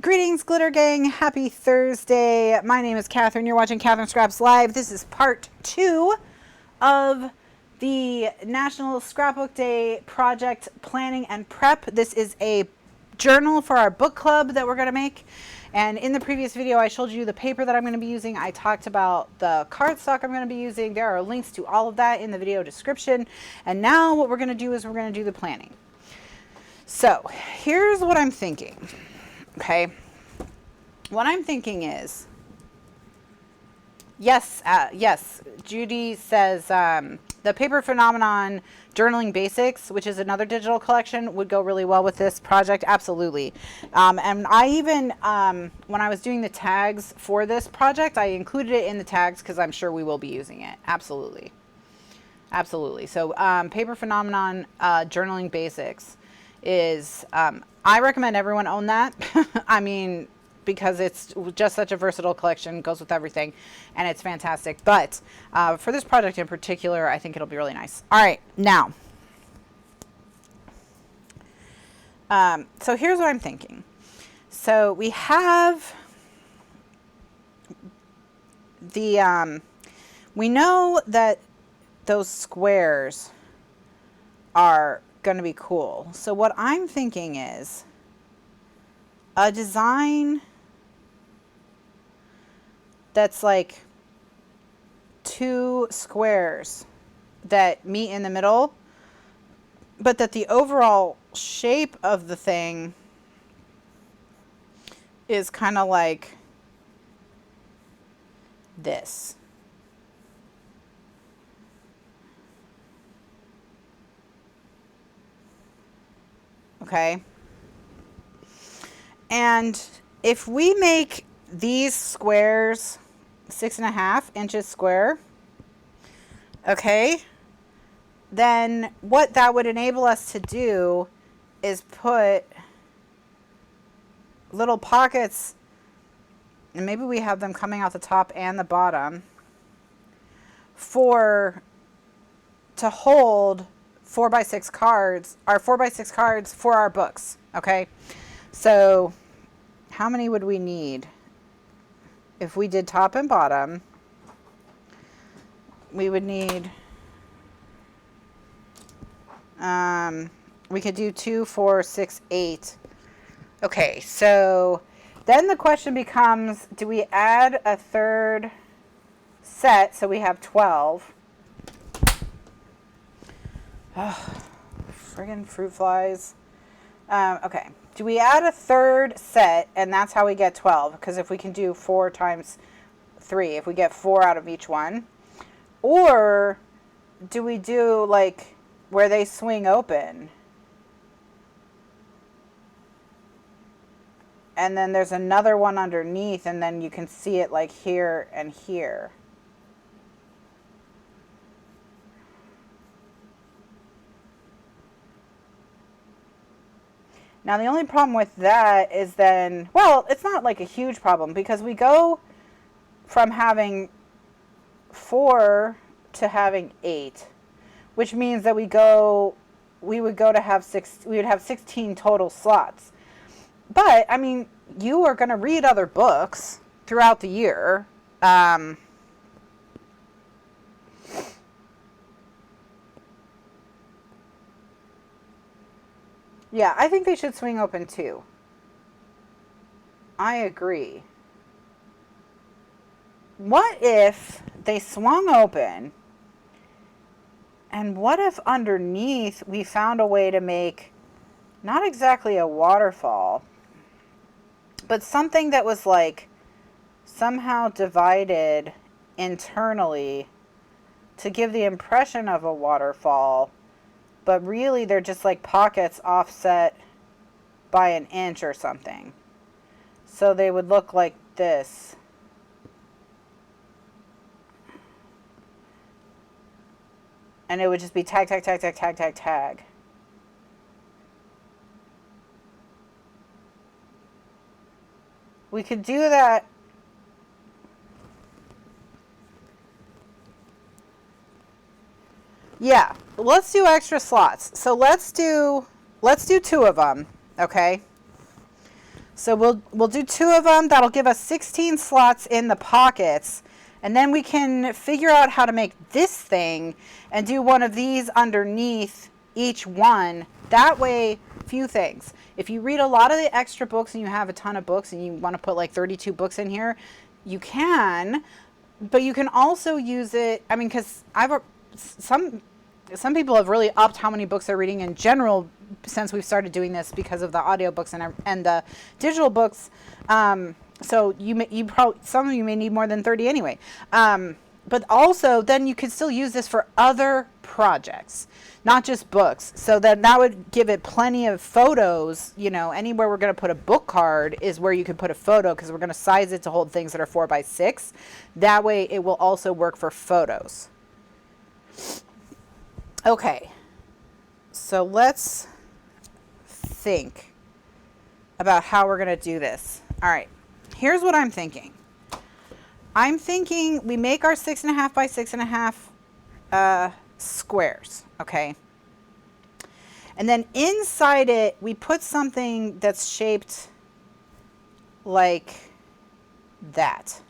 Greetings, Glitter Gang. Happy Thursday. My name is Kathryn. You're watching Kathryn Scraps Live. This is part 2 of the National Scrapbook Day project planning and prep. This is a journal for our book club that we're going to make. And in the previous video, I showed you the paper that I'm going to be using. I talked about the cardstock I'm going to be using. There are links to all of that in the video description. And now what we're going to do is we're going to do the planning. So here's what I'm thinking. Okay, what I'm thinking is, yes, Judy says the Paper Phenomenon Journaling Basics, which is another digital collection, would go really well with this project. Absolutely. And I even, when I was doing the tags for this project, I included it in the tags because I'm sure we will be using it. Absolutely. Absolutely. So Paper Phenomenon Journaling Basics is, I recommend everyone own that. I mean, because it's just such a versatile collection, goes with everything, and it's fantastic. But for this project in particular, I think it'll be really nice. All right, now, so here's what I'm thinking. So we have the, we know that those squares are going to be cool. So what I'm thinking is a design that's like 2 squares that meet in the middle, but that the overall shape of the thing is kind of like this. Okay. And if we make these squares 6.5 inches square, okay, then what that would enable us to do is put little pockets, and maybe we have them coming out the top and the bottom, to hold 4x6 cards, our 4x6 cards for our books. Okay, so how many would we need if we did top and bottom? We would need, we could do 2, 4, 6, 8. Okay, so then the question becomes, do we add a third set so we have 12? Oh, friggin' fruit flies. Okay, do we add a third set and that's how we get 12? Because if we can do 4 times 3, if we get 4 out of each one, or do we do like where they swing open and then there's another one underneath and then you can see it like here and here? Now, the only problem with that is then, well, it's not like a huge problem because we go from having 4 to having 8, which means that we would have 16 total slots. But, I mean, you are going to read other books throughout the year. Yeah, I think they should swing open too. I agree. What if they swung open, and what if underneath we found a way to make not exactly a waterfall, but something that was like somehow divided internally to give the impression of a waterfall, but really they're just like pockets offset by an inch or something. So they would look like this. And it would just be tag, tag, tag, tag, tag, tag, tag. We could do that. Yeah, let's do extra slots. So let's do 2 of them, okay? So we'll do 2 of them. That'll give us 16 slots in the pockets. And then we can figure out how to make this thing and do one of these underneath each one. That way, few things. If you read a lot of the extra books and you have a ton of books and you want to put like 32 books in here, you can, but you can also use it. I mean, because some people have really upped how many books they're reading in general since we've started doing this because of the audiobooks and the digital books. So some of you may need more than 30 anyway. But also then you could still use this for other projects, not just books. So that would give it plenty of photos. You know, anywhere we're going to put a book card is where you could put a photo, because we're going to size it to hold things that are 4 by 6. That way it will also work for photos. Okay, so let's think about how we're going to do this. All right, here's what I'm thinking. I'm thinking we make our 6.5 by 6.5 squares, okay? And then inside it, we put something that's shaped like that.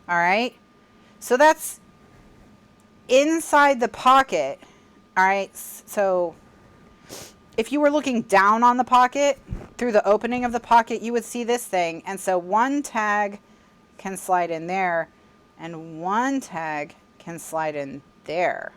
All right, so that's inside the pocket. All right, so if you were looking down on the pocket through the opening of the pocket, you would see this thing. And so one tag can slide in there and one tag can slide in there.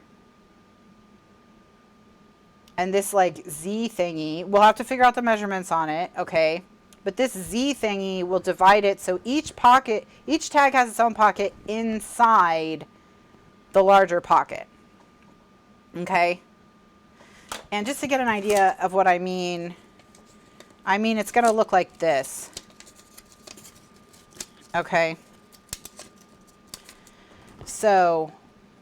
And this like Z thingy, we'll have to figure out the measurements on it, okay? But this Z thingy will divide it so each tag has its own pocket inside the larger pocket. Okay? And just to get an idea of what I mean it's going to look like this. Okay? So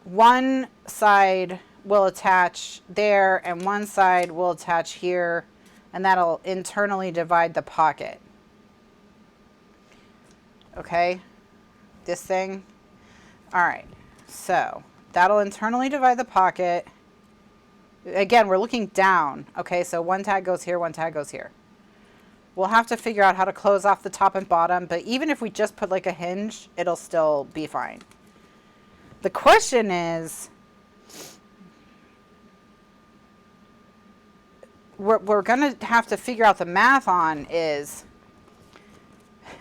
one side will attach there and one side will attach here, and that'll internally divide the pocket. Okay? This thing. All right. So that'll internally divide the pocket. Again, we're looking down. Okay, so one tag goes here, one tag goes here. We'll have to figure out how to close off the top and bottom, but even if we just put like a hinge, it'll still be fine. The question is, what we're going to have to figure out the math on is,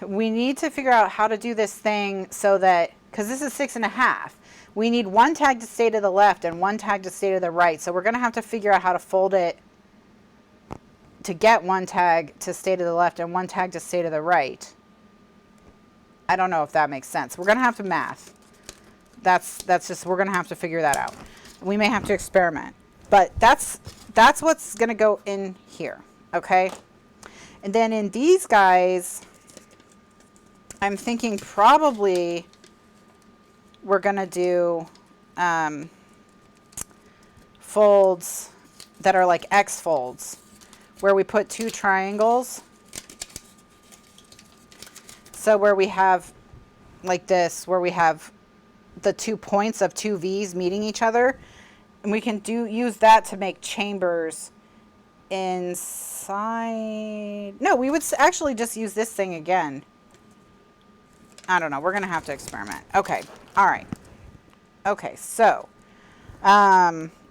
we need to figure out how to do this thing so that, because this is 6.5, we need one tag to stay to the left and one tag to stay to the right. So we're going to have to figure out how to fold it to get one tag to stay to the left and one tag to stay to the right. I don't know if that makes sense. We're going to have to math. That's just, we're going to have to figure that out. We may have to experiment. But that's what's going to go in here, okay? And then in these guys, I'm thinking probably we're going to do folds that are like X folds, where we put 2 triangles. So where we have like this, where we have the 2 points of 2 V's meeting each other, and we can use that to make chambers inside. No, we would actually just use this thing again. I don't know. We're going to have to experiment. Okay. All right. Okay. So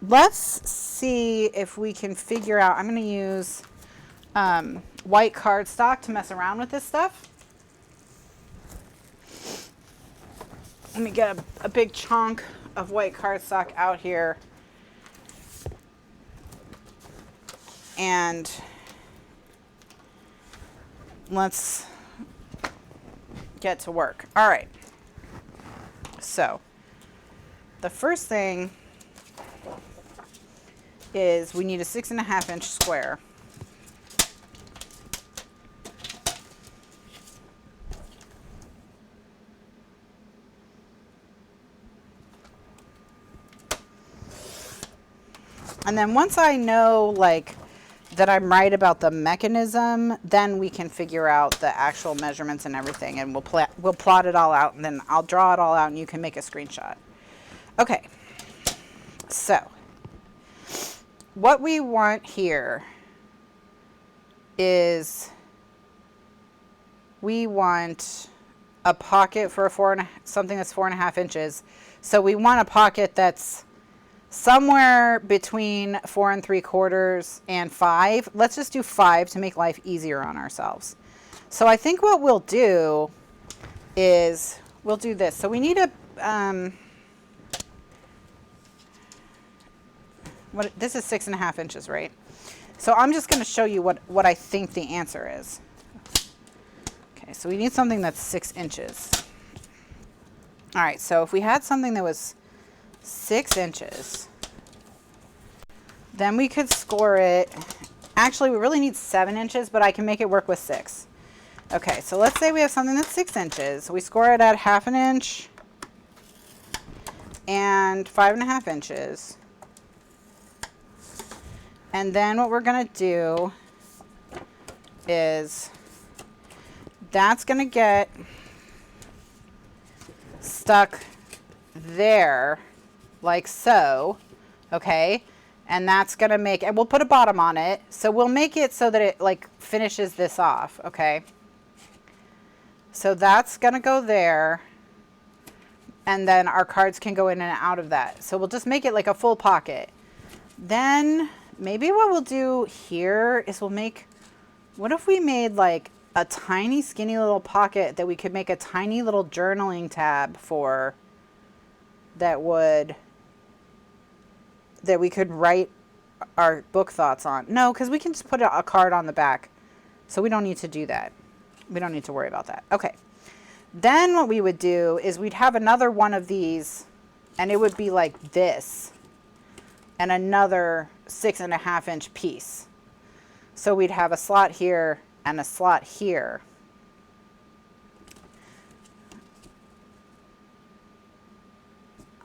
let's see if we can figure out. I'm going to use white cardstock to mess around with this stuff. Let me get a big chunk of white cardstock out here. And let's get to work. All right. So the first thing is we need a 6.5 inch square. And then once I know like that I'm right about the mechanism, then we can figure out the actual measurements and everything, and we'll plot it all out, and then I'll draw it all out and you can make a screenshot. Okay, so what we want here is we want a pocket for something that's 4.5 inches. So we want a pocket that's somewhere between 4 3/4 and 5. Let's just do 5 to make life easier on ourselves. So I think what we'll do is we'll do this. So we need a, this is 6.5 inches, right? So I'm just going to show you what I think the answer is. Okay, so we need something that's 6 inches. All right, so if we had something that was 6 inches, then we could score it. Actually, we really need 7 inches, but I can make it work with 6. Okay, so let's say we have something that's 6 inches. We score it at 1/2 inch and 5.5 inches. And then what we're gonna do is that's gonna get stuck there like so, okay? And that's gonna make, and we'll put a bottom on it. So we'll make it so that it like finishes this off, okay? So that's gonna go there. And then our cards can go in and out of that. So we'll just make it like a full pocket. Then maybe what we'll do here is we'll make, what if we made like a tiny skinny little pocket that we could make a tiny little journaling tab for, that we could write our book thoughts on. No, because we can just put a card on the back. So we don't need to do that. We don't need to worry about that. Okay. Then what we would do is we'd have another one of these, and it would be like this, and another 6.5 inch piece. So we'd have a slot here and a slot here.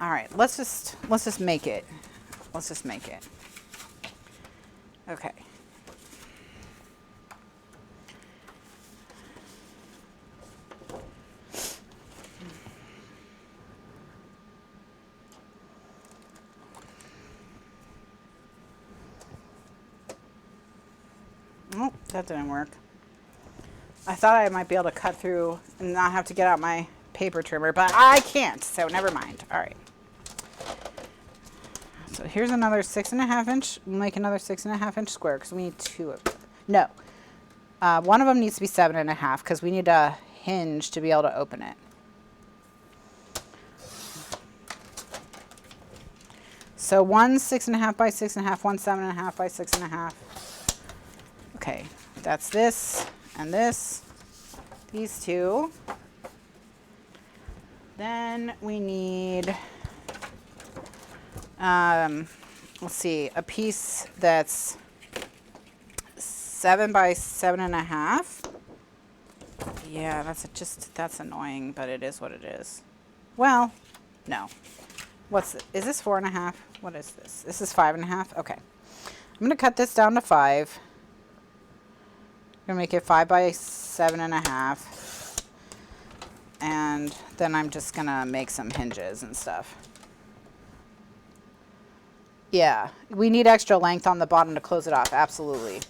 All right, let's just make it. Let's just make it. Okay. Oh, that didn't work. I thought I might be able to cut through and not have to get out my paper trimmer, but I can't, so never mind. All right. So here's another 6.5 inch. We'll make another 6.5 inch square because we need 2 of them. No, one of them needs to be 7.5 because we need a hinge to be able to open it. So one's 6.5 by 6.5, one's 7.5 by 6.5. Okay, that's this and this, these two. Then we need, let's see, a piece that's 7 by 7.5. Yeah, that's annoying, but it is what it is. Well, no. Is this 4.5? What is this? This is 5.5. Okay. I'm going to cut this down to 5. I'm going to make it 5 by 7.5. And then I'm just going to make some hinges and stuff. Yeah, we need extra length on the bottom to close it off. Absolutely.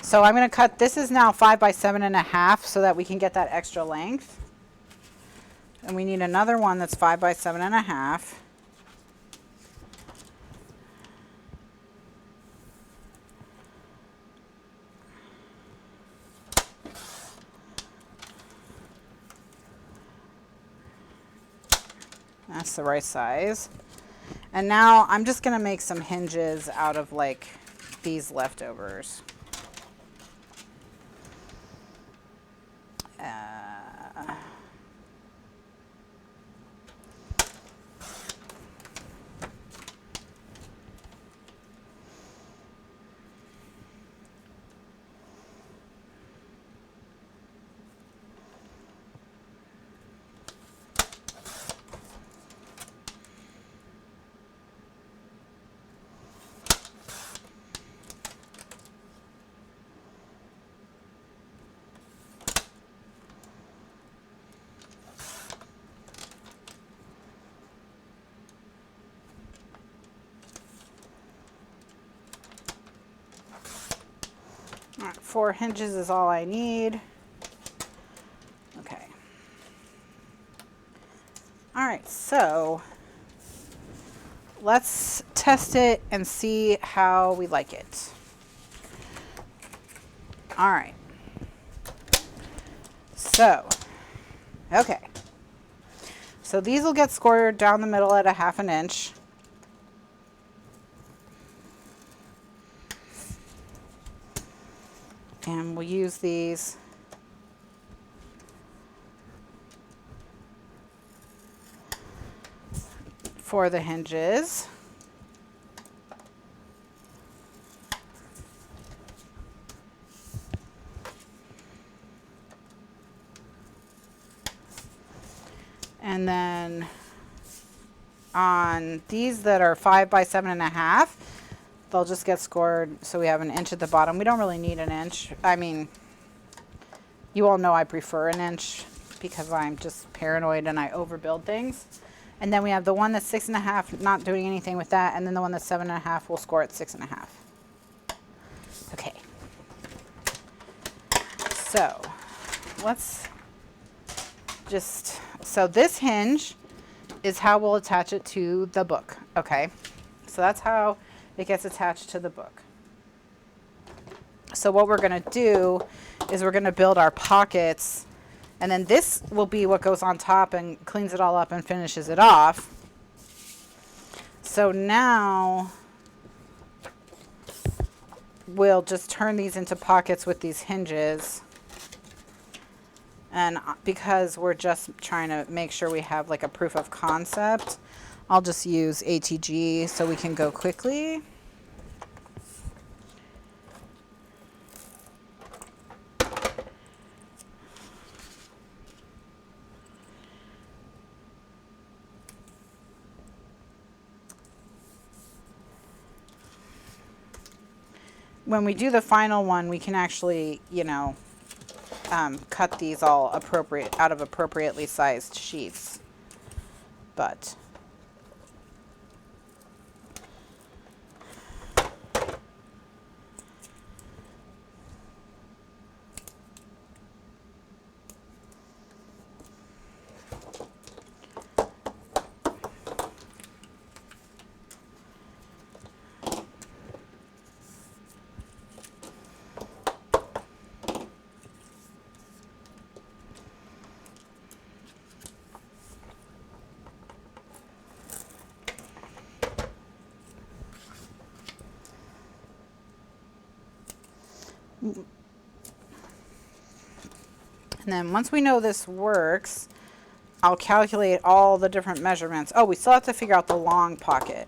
So I'm going to cut, this is now 5 by 7.5 so that we can get that extra length. And we need another one that's 5 by 7.5. That's the right size. And now I'm just going to make some hinges out of like these leftovers. All right, 4 hinges is all I need. All right, so let's test it and see how we like it. All right. So, okay. So these will get scored down the middle at a 1/2 inch. And we'll use these for the hinges. And then on these that are 5 by 7.5, they'll just get scored so we have 1 inch at the bottom. We don't really need 1 inch. I mean, you all know I prefer 1 inch because I'm just paranoid and I overbuild things. And then we have the one that's 6.5, not doing anything with that. And then the one that's 7.5 will score at 6.5. Okay. So let's just, so this hinge is how we'll attach it to the book. Okay. So that's how it gets attached to the book. So what we're going to do is we're going to build our pockets, and then this will be what goes on top and cleans it all up and finishes it off. So now we'll just turn these into pockets with these hinges. And because we're just trying to make sure we have like a proof of concept, I'll just use ATG so we can go quickly. When we do the final one, we can actually, you know, cut these all out of appropriately sized sheets. But and then once we know this works, I'll calculate all the different measurements. Oh, we still have to figure out the long pocket.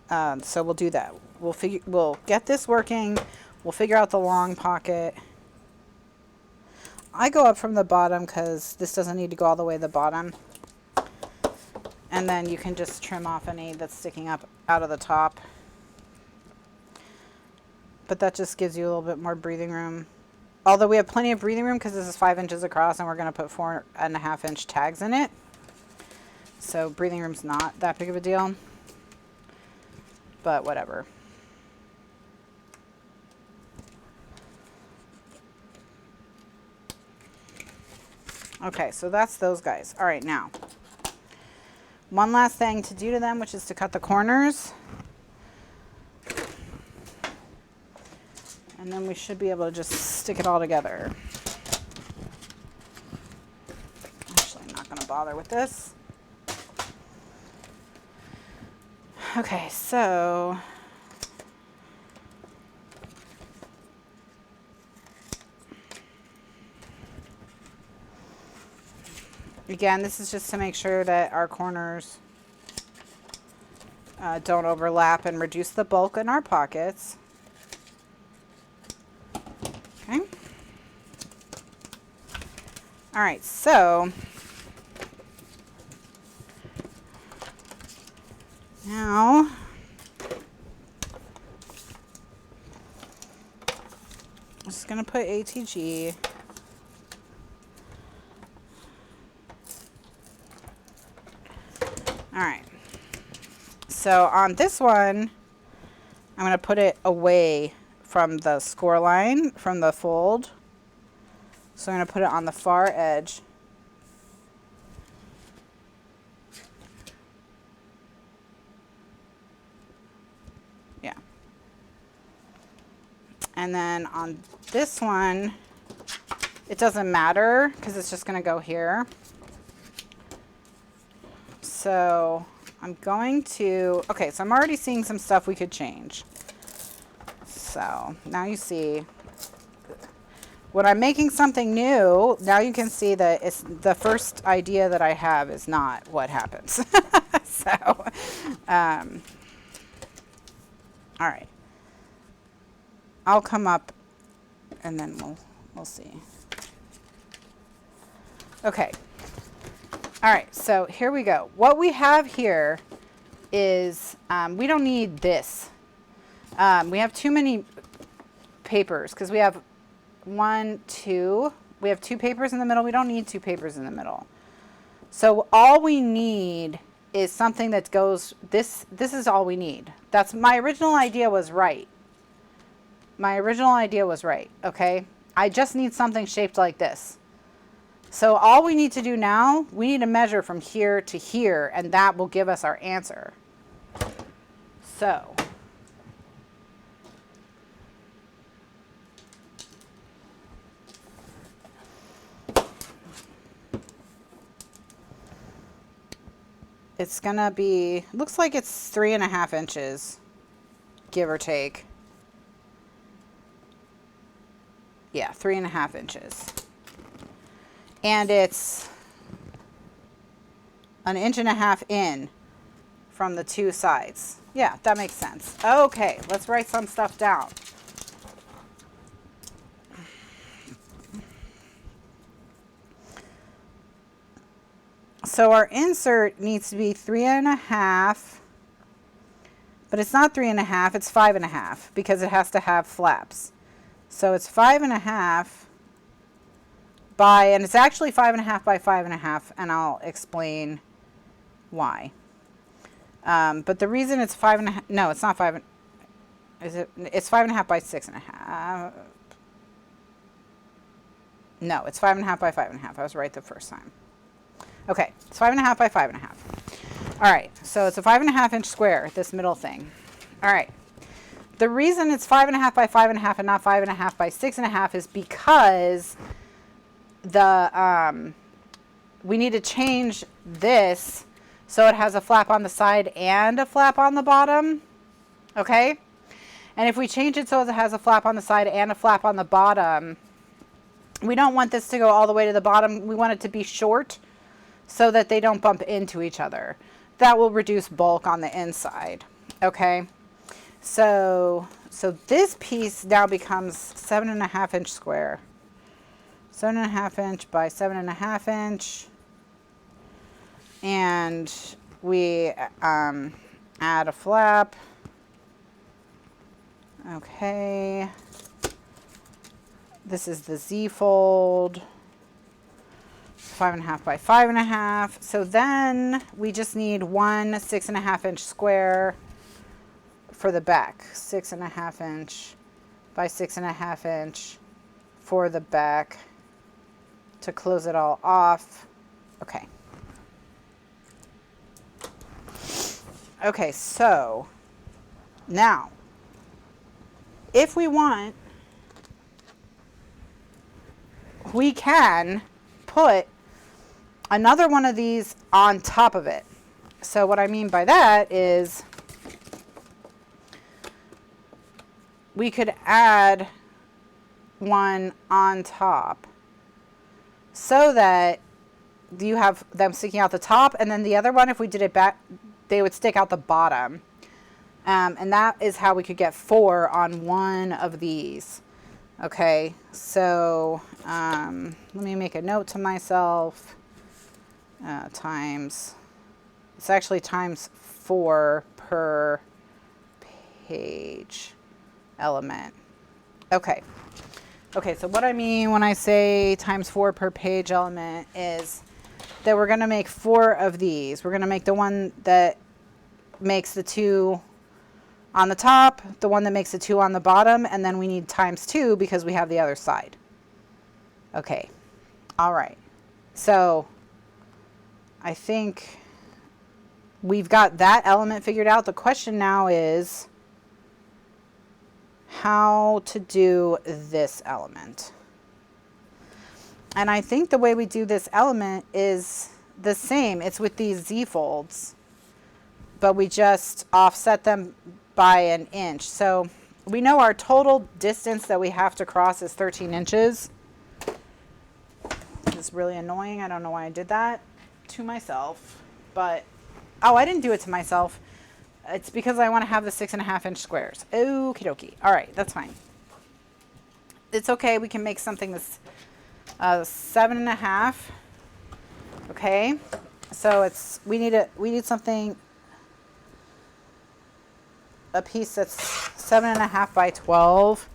So we'll do that. We'll get this working. We'll figure out the long pocket. I go up from the bottom because this doesn't need to go all the way to the bottom. And then you can just trim off any that's sticking up out of the top. But that just gives you a little bit more breathing room. Although we have plenty of breathing room because this is 5 inches across and we're going to put 4.5 inch tags in it. So breathing room's not that big of a deal. But whatever. Okay, so that's those guys. All right, now, one last thing to do to them, which is to cut the corners. And then we should be able to just stick it all together. Actually, I'm not going to bother with this. Okay, so again, this is just to make sure that our corners don't overlap and reduce the bulk in our pockets. Okay. All right, so now I'm just going to put ATG. All right. So on this one, I'm going to put it away from the score line, from the fold. So I'm going to put it on the far edge. And then on this one, it doesn't matter because it's just going to go here. So I'm going to, okay, so I'm already seeing some stuff we could change. So now you see, when I'm making something new, now you can see that it's the first idea that I have is not what happens. So, all right. I'll come up and then we'll see. Okay. All right, so here we go. What we have here is, we don't need this. We have too many papers because we have one, two. We have two papers in the middle. We don't need two papers in the middle. So all we need is something that goes, this is all we need. That's my original idea was right. My original idea was right, okay? I just need something shaped like this. So all we need to do now, we need to measure from here to here, and that will give us our answer. So it's gonna be, looks like it's 3.5 inches, give or take. Yeah, 3.5 inches. And it's 1.5 inches in from the two sides. Yeah, that makes sense. Okay, let's write some stuff down. So our insert needs to be 3.5, but it's not 3.5, it's 5.5 because it has to have flaps. So it's 5.5 by, and it's actually 5.5 by 5.5, and I'll explain why. But the reason it's 5.5, no, it's not 5, is it? It's 5.5 by 6.5. No, it's 5.5 by 5.5. I was right the first time. Okay, it's 5.5 by 5.5. All right, so it's a 5.5 inch square, this middle thing. All right. The reason it's 5.5 by 5.5 and not 5.5 by 6.5 is because we need to change this so it has a flap on the side and a flap on the bottom. Okay? And if we change it so it has a flap on the side and a flap on the bottom, we don't want this to go all the way to the bottom. We want it to be short so that they don't bump into each other. That will reduce bulk on the inside. Okay? So this piece now becomes 7.5 inch square. 7.5 inch by 7.5 inch. And we add a flap. Okay. This is the Z fold. 5.5 by 5.5. So then we just need one 6.5 inch square for the back. 6.5 inch by 6.5 inch for the back to close it all off. Okay. Okay, so now if we want, we can put another one of these on top of it. So what I mean by that is we could add one on top so that you have them sticking out the top, and then the other one, if we did it back, they would stick out the bottom. And that is how we could get 4 on one of these. Okay, so let me make a note to myself. Times, it's actually times 4 per page element. Okay. Okay, so what I mean when I say times 4 per page element is that we're going to make 4 of these. We're going to make the one that makes the 2 on the top, the one that makes the 2 on the bottom, and then we need times 2 because we have the other side. Okay. All right. So I think we've got that element figured out. The question now is, how to do this element. And I think the way we do this element is the same. It's with these Z folds, but we just offset them by an inch. So we know our total distance that we have to cross is 13 inches. It's really annoying. I don't know why I did that to myself, but, oh, I didn't do it to myself. It's because I want to have the 6.5 inch squares. Okie dokie. All right, that's fine. It's okay. We can make something that's 7.5. Okay, so it's we need something, a piece that's 7.5 by 12,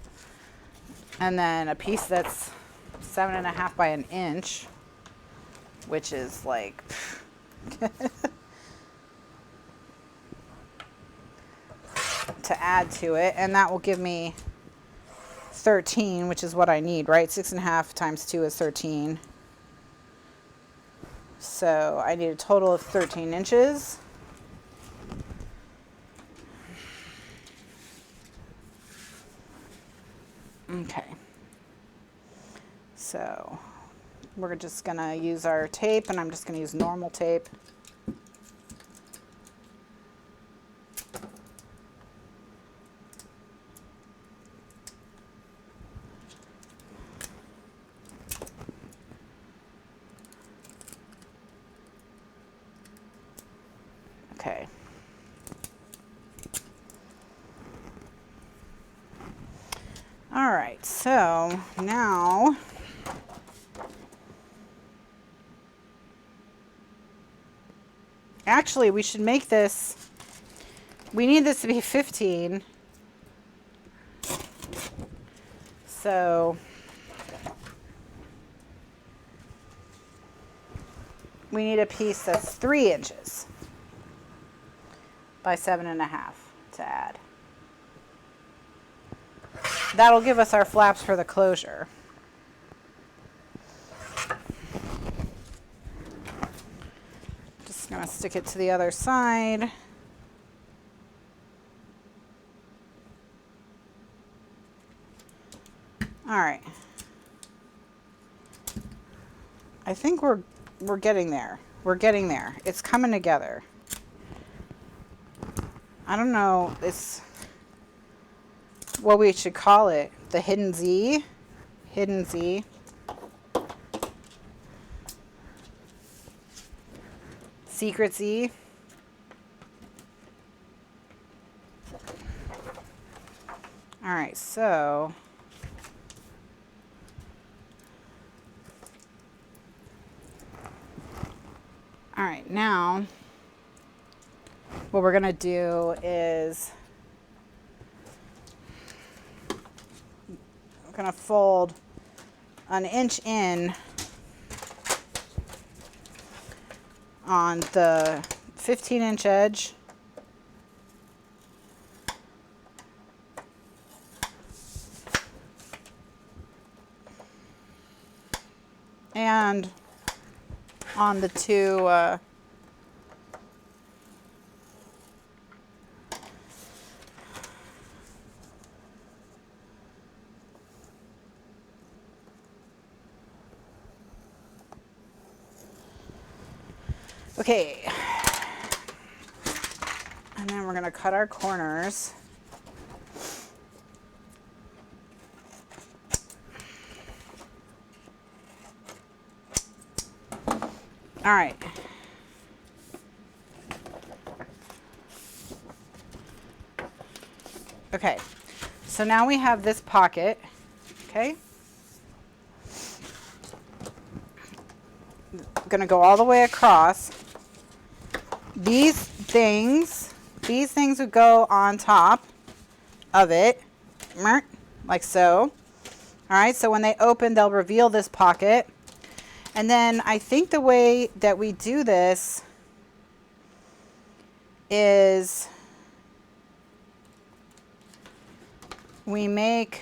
and then a piece that's 7.5 by an inch, which is like to add to it, and that will give me 13, which is what I need, right? 6.5 times 2 is 13. So I need a total of 13 inches. Okay. So we're just gonna use our tape, and I'm just gonna use normal tape. Okay. All right, so now actually we should make this, we need this to be 15. So we need a piece that's 3 inches by 7.5 to add. That'll give us our flaps for the closure. Just gonna stick it to the other side. All right. I think we're getting there. We're getting there. It's coming together. I don't know, it's what we should call it. The hidden Z. Hidden Z. Secret Z. All right, so all right, now what we're gonna do is we're gonna fold an inch in on the 15-inch edge. And on the two okay, and then we're going to cut our corners. All right. Okay, so now we have this pocket, okay? I'm gonna go all the way across. These things would go on top of it, like so. All right, so when they open, they'll reveal this pocket. And then I think the way that we do this is we make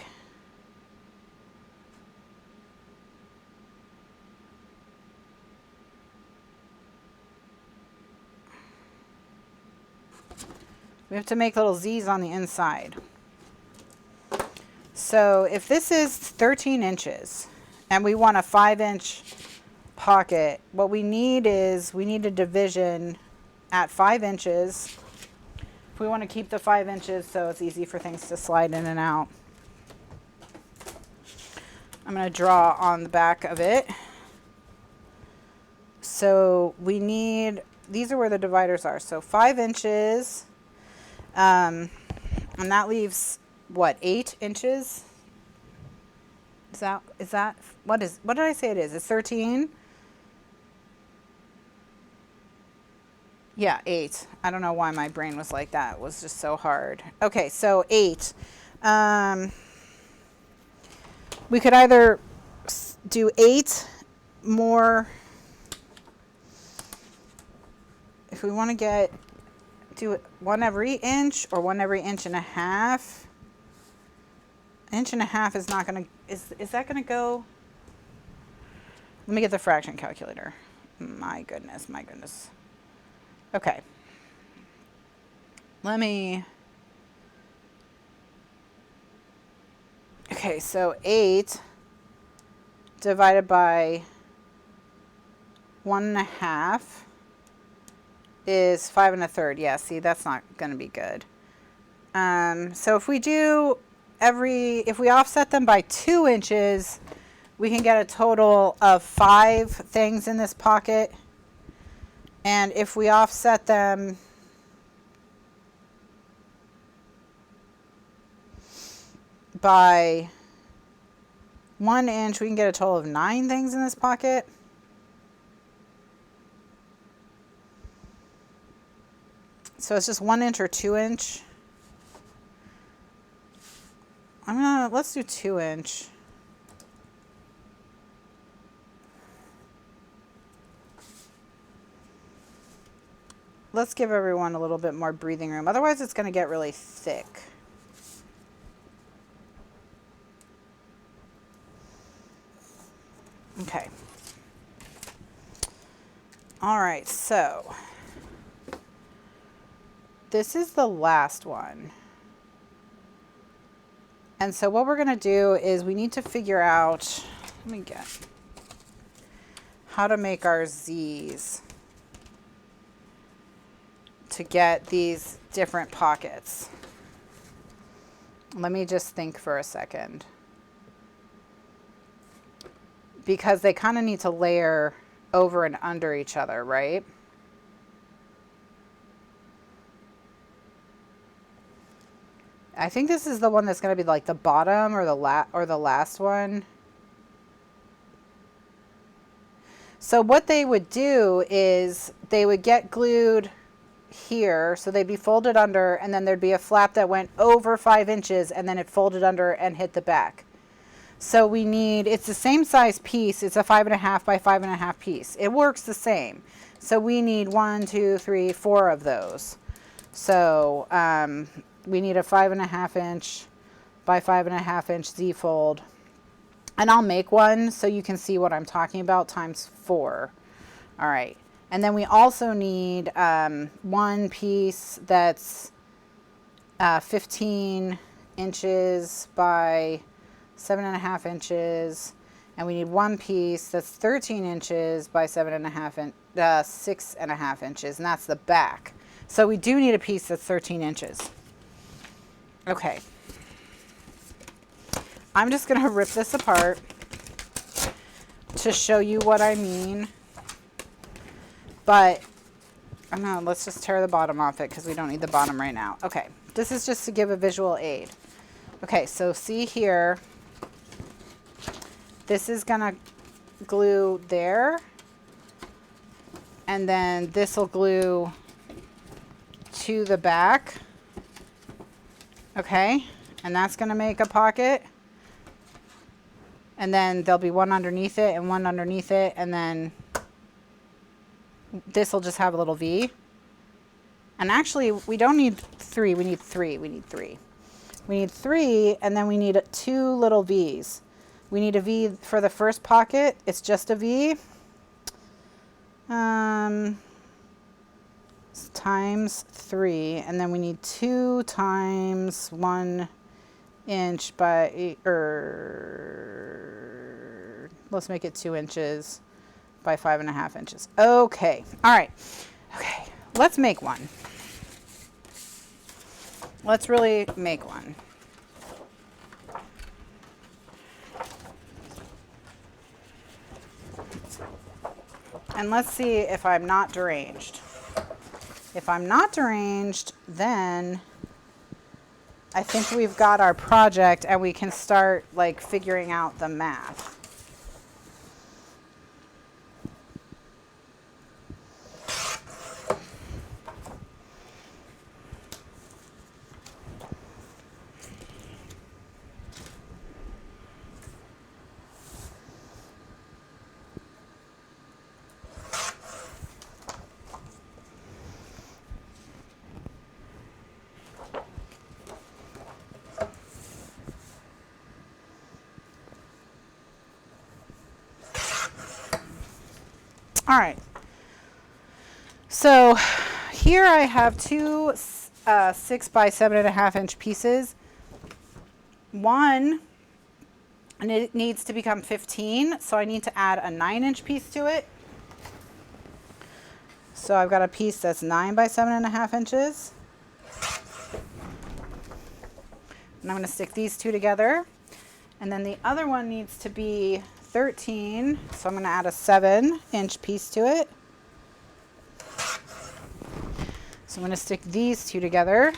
we have to make little Z's on the inside. So if this is 13 inches and we want a 5-inch pocket, what we need is we need a division at 5 inches. If we want to keep the 5 inches so it's easy for things to slide in and out. I'm going to draw on the back of it. So we need, these are where the dividers are. So 5 inches, and that leaves what, 8 inches? Is that, what did I say it is? It's 13? Yeah, 8. I don't know why my brain was like that. It was just so hard. Okay, so 8. We could either do 8 more, if we want to do it 1 every inch or 1 every inch and a half. An inch and a half is not going to, is that going to go? Let me get the fraction calculator. My goodness, my goodness. Okay. Okay, so 8 divided by 1 1/2 is 5 1/3. Yeah, see, that's not going to be good. So if we do if we offset them by 2 inches, we can get a total of 5 things in this pocket. And if we offset them by 1 inch, we can get a total of 9 things in this pocket. So it's just 1 inch or 2 inch. Let's do 2 inch. Let's give everyone a little bit more breathing room. Otherwise it's going to get really thick. Okay. All right, so this is the last one. And so what we're going to do is we need to figure out, let me get, how to make our Z's to get these different pockets. Let me just think for a second. Because they kind of need to layer over and under each other, right? I think this is the one that's going to be like the bottom or the last one. So what they would do is they would get glued here, so they'd be folded under, and then there'd be a flap that went over 5 inches, and then it folded under and hit the back. So we need, it's the same size piece. It's a 5 1/2 by 5 1/2 piece. It works the same. So we need 1, 2, 3, 4 of those. So we need a 5 1/2 inch by 5 1/2 inch Z fold. And I'll make one so you can see what I'm talking about times 4. All right. And then we also need one piece that's 15 inches by 7 1/2 inches. And we need one piece that's 13 inches by 7 1/2 6 1/2 inches. And that's the back. So we do need a piece that's 13 inches. Okay. I'm just going to rip this apart to show you what I mean. But let's just tear the bottom off it because we don't need the bottom right now. Okay, this is just to give a visual aid. Okay, so see here, this is gonna glue there, and then this will glue to the back. Okay, and that's gonna make a pocket. And then there'll be one underneath it and one underneath it, and then this will just have a little V. And actually, we don't need 3. We need 3. We need 3. We need 3, and then we need 2 little V's. We need a V for the first pocket. It's just a V. Times 3, and then we need 2 times 1 inch by, let's make it 2 inches by 5.5 inches. Okay. All right. Okay. Let's make one. Let's really make one. And let's see if I'm not deranged. If I'm not deranged, then I think we've got our project and we can start like figuring out the math. All right, so here I have two 6 by 7.5 inch pieces. One, and it needs to become 15, so I need to add a 9 inch piece to it. So I've got a piece that's 9 by 7.5 inches. And I'm going to stick these two together. And then the other one needs to be 13, so I'm going to add a 7 inch piece to it. So I'm going to stick these two together.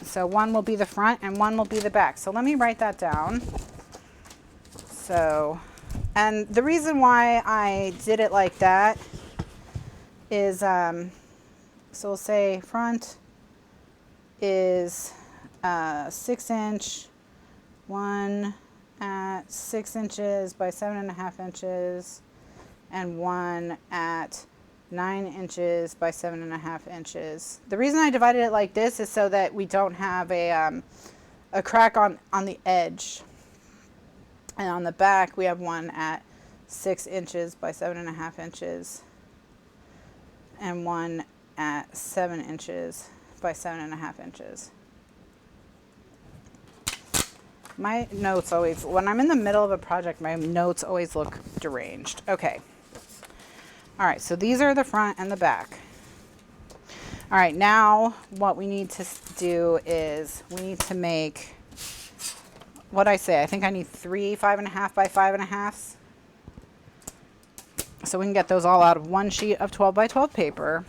So one will be the front and one will be the back. So let me write that down. So, and the reason why I did it like that is, so we'll say front is 6 inch, one at 6 inches by 7.5 inches, and one at 9 inches by 7.5 inches. The reason I divided it like this is so that we don't have a crack on the edge. And on the back, we have one at 6 inches by 7.5 inches, and one at 7 inches by 7.5 inches. My notes always, when I'm in the middle of a project, my notes always look deranged. Okay. All right, so these are the front and the back. All right, now what we need to do is we need to make, what'd I say? I think I need 3 5.5 by 5.5s. So we can get those all out of one sheet of 12 by 12 paper.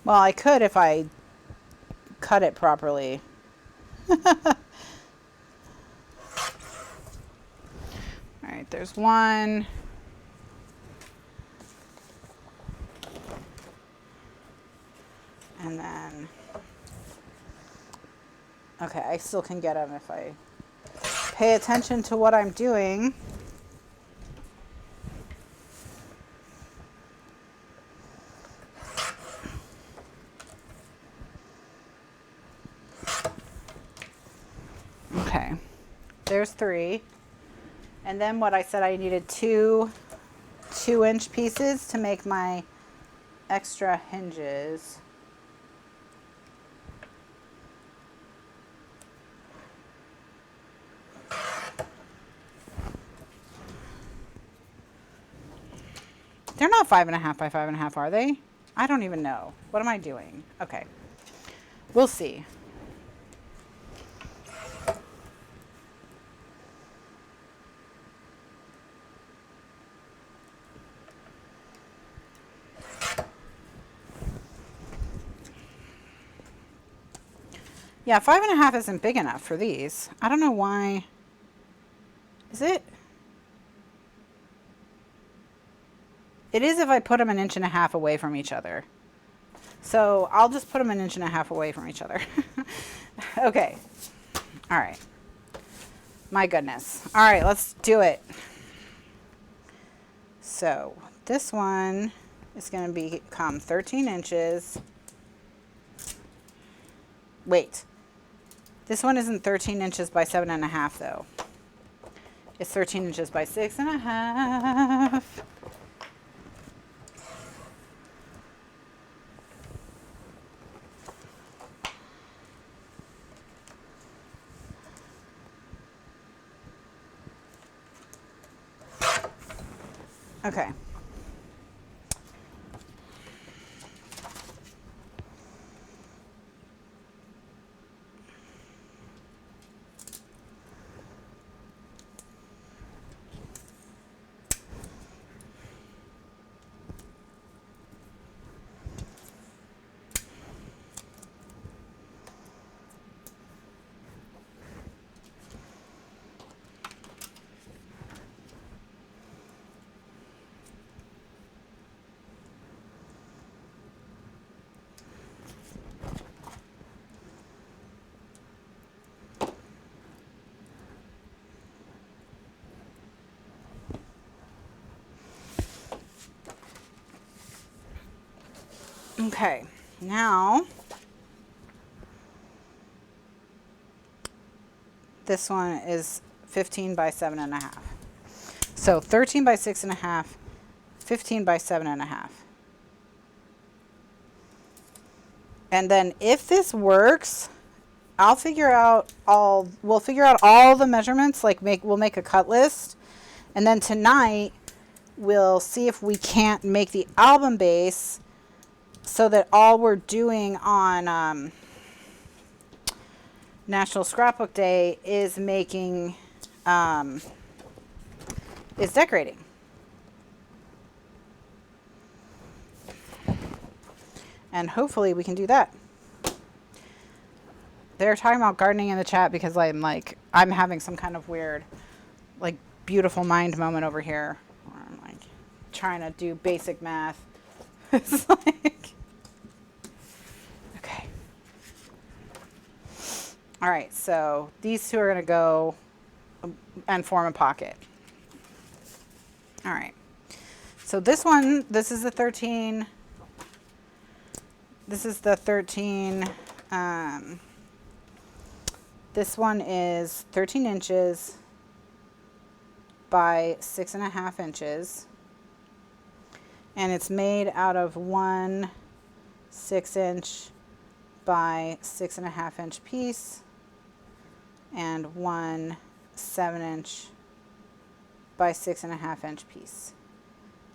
Well, I could if I cut it properly. All right, there's one. And then, okay, I still can get them if I pay attention to what I'm doing. Okay, there's 3. And then what I said, I needed 2 2-inch pieces to make my extra hinges. They're not 5.5 by 5.5, are they? I don't even know. What am I doing? Okay, we'll see. Yeah, 5.5 isn't big enough for these. I don't know why. Is it? It is if I put them 1.5 inches away from each other. So I'll just put them 1.5 inches away from each other. Okay. All right. My goodness. All right, let's do it. So this one is going to become 13 inches. Wait. This one isn't 13 inches by 7.5 though. It's 13 inches by 6.5. Okay. Okay, now this one is 15 by 7.5. So 13 by 6.5, 15 by 7.5. And then if this works, we'll figure out all the measurements, like we'll make a cut list. And then tonight we'll see if we can't make the album base so that all we're doing on National Scrapbook Day is making, is decorating. And hopefully we can do that. They're talking about gardening in the chat because I'm having some kind of weird, like, beautiful mind moment over here where I'm like trying to do basic math. It's like, okay. All right, so these two are going to go and form a pocket. All right. So this one, this is the 13. This is the 13. This one is 13 inches by 6.5 inches. And it's made out of one 6-inch by 6.5-inch piece and one 7-inch by 6.5-inch piece.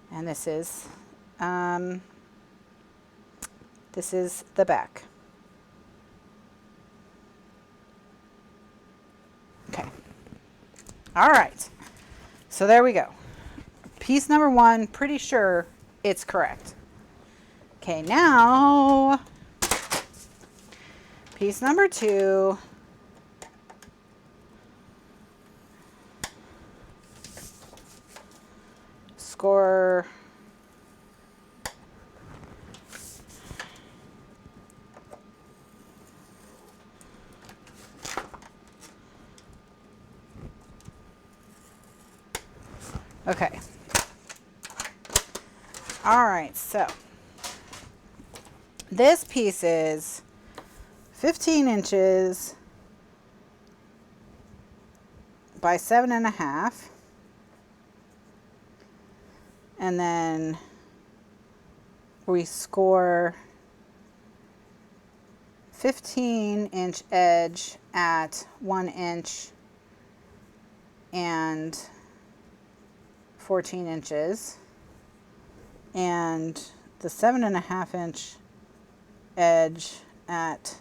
And this is the back. Okay. All right. So there we go. Piece number 1, pretty sure it's correct. Okay, now piece number 2. Score okay. All right, so this piece is 15 inches by 7.5. And then we score 15-inch edge at 1 inch and 14 inches. And the 7.5-inch edge at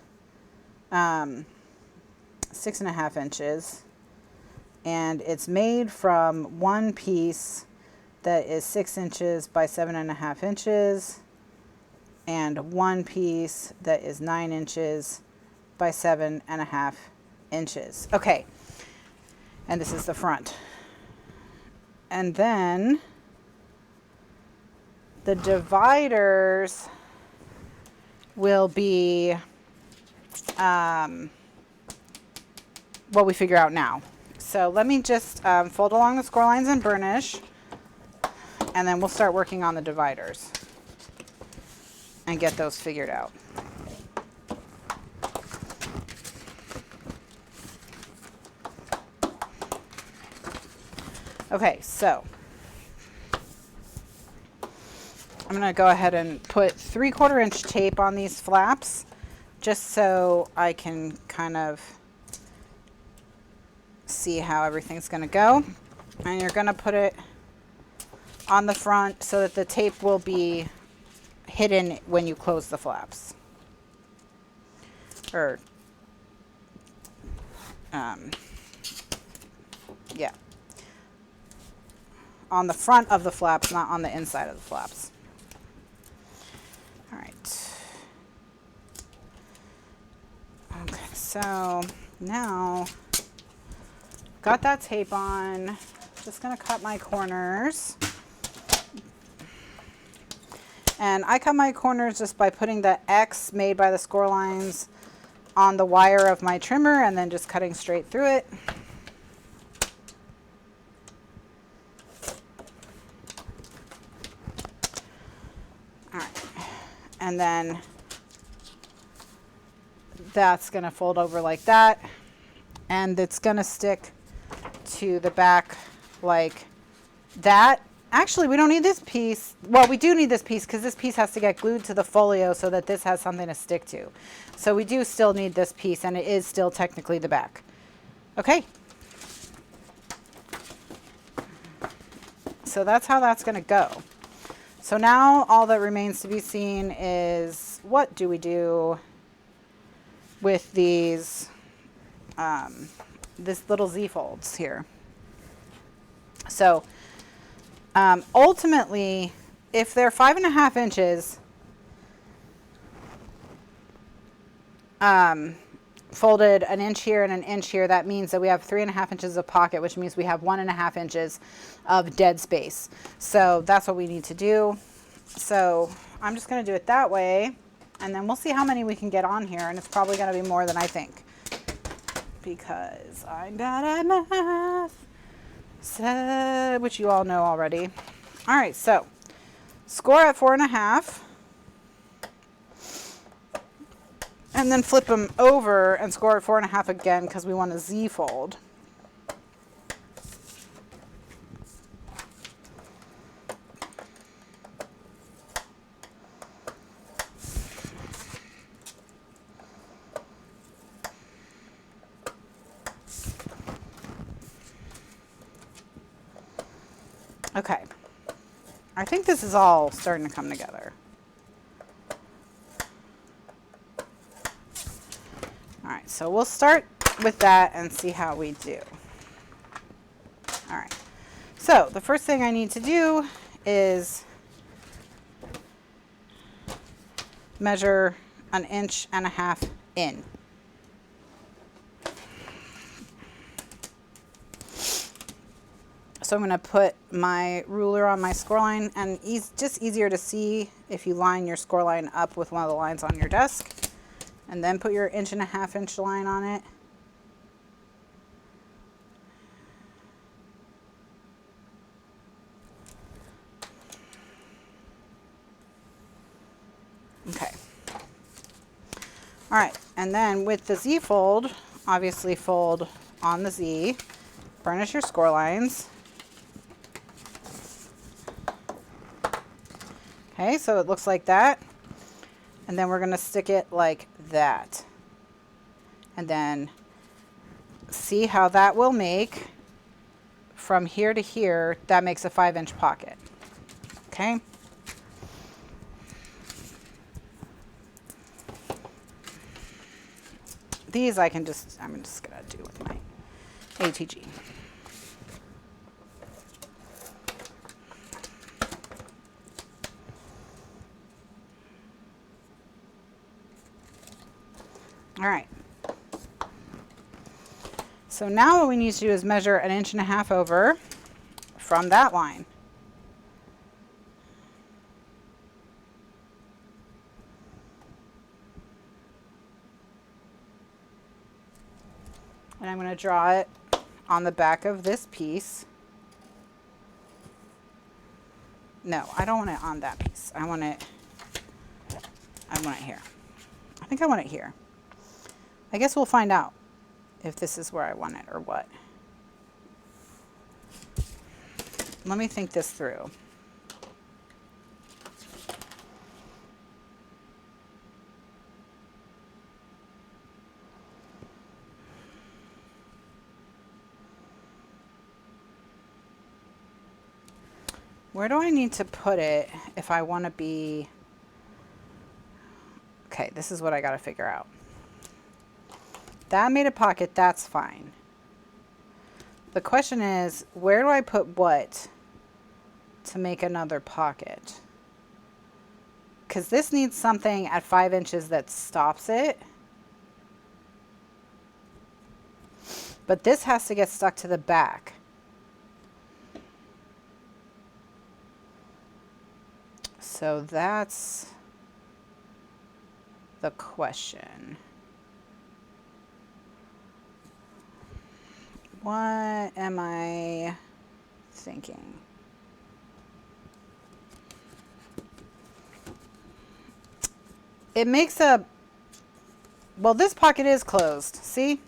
6.5 inches. And it's made from one piece that is 6 inches by 7.5 inches and one piece that is 9 inches by 7.5 inches. Okay, and this is the front. And then the dividers will be what we figure out now. So let me just fold along the score lines and burnish, and then we'll start working on the dividers and get those figured out. Okay, so I'm going to go ahead and put 3/4 inch tape on these flaps just so I can kind of see how everything's going to go. And you're going to put it on the front so that the tape will be hidden when you close the flaps. Or, yeah. On the front of the flaps, not on the inside of the flaps. All right. Okay, so now got that tape on. Just gonna cut my corners. And I cut my corners just by putting the X made by the score lines on the wire of my trimmer and then just cutting straight through it. All right. And then that's gonna fold over like that. And it's gonna stick to the back like that. Actually, we don't need this piece. Well, we do need this piece because this piece has to get glued to the folio so that this has something to stick to. So we do still need this piece, and it is still technically the back. Okay. So that's how that's going to go. So now all that remains to be seen is what do we do with these, this little Z folds here. So ultimately, if they're 5.5 inches folded an inch here and an inch here, that means that we have 3.5 inches of pocket, which means we have 1.5 inches of dead space. So that's what we need to do. So I'm just going to do it that way, and then we'll see how many we can get on here, and it's probably going to be more than I think because I'm bad at math. So, which you all know already. All right, so score at 4.5, and then flip them over and score at 4.5 again because we want a Z fold. Okay, I think this is all starting to come together. All right, so we'll start with that and see how we do. All right, so the first thing I need to do is measure 1.5 inches in. So I'm going to put my ruler on my score line, and just easier to see if you line your score line up with one of the lines on your desk, and then put your 1.5 inch line on it. Okay. All right, and then with the Z fold, obviously fold on the Z, burnish your score lines. Okay, so it looks like that. And then we're going to stick it like that. And then see how that will make from here to here. That makes a 5-inch pocket. Okay. These I'm just going to do with my ATG. All right. So now what we need to do is measure 1.5 inches over from that line. And I'm going to draw it on the back of this piece. No, I don't want it on that piece. I want it here. I think I want it here. I guess we'll find out if this is where I want it or what. let me think this through. Where do I need to put it if I want to be... Okay, this is what I got to figure out. That made a pocket, that's fine. The question is, where do I put what to make another pocket? Because this needs something at 5 inches that stops it. But this has to get stuck to the back. So that's the question. What am I thinking? It makes a... Well, this pocket is closed. See?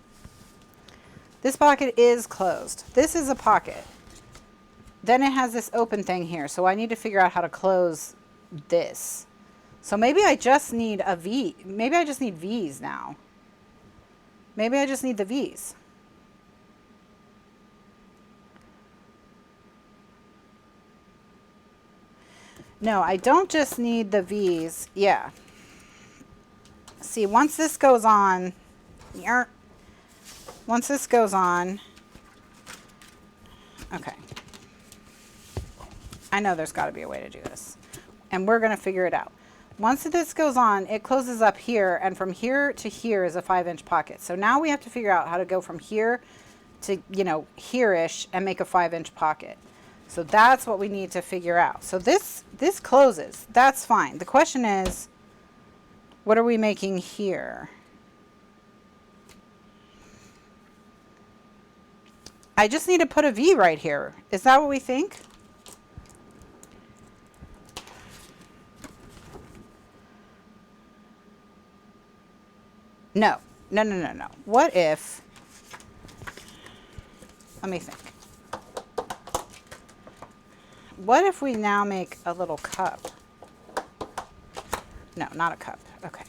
This pocket is closed. This is a pocket. Then it has this open thing here. So I need to figure out how to close this. So maybe I just need a V. Maybe I just need V's now. Maybe I just need the V's. No, I don't just need the V's. Yeah. See, once this goes on, once this goes on, okay. I know there's got to be a way to do this. And we're going to figure it out. Once this goes on, it closes up here, and from here to here is a 5-inch pocket. So now we have to figure out how to go from here to, you know, here-ish and make a 5-inch pocket. So that's what we need to figure out. So this closes. That's fine. The question is, what are we making here? I just need to put a V right here. Is that what we think? No. No, no, no, no. What if... Let me think. What if we now make a little cup? No, not a cup. Okay.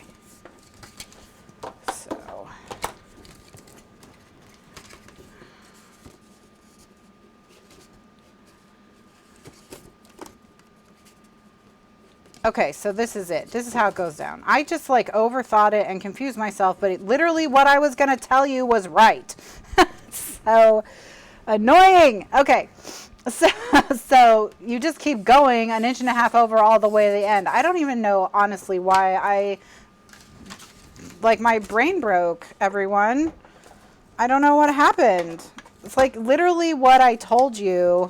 So. Okay, so this is it. This is how it goes down. I just like overthought it and confused myself, but it, literally what I was going to tell you was right. So annoying. Okay. So you just keep going 1.5 inches over all the way to the end. I don't even know, honestly, why like my brain broke, everyone. I don't know what happened. It's like literally what I told you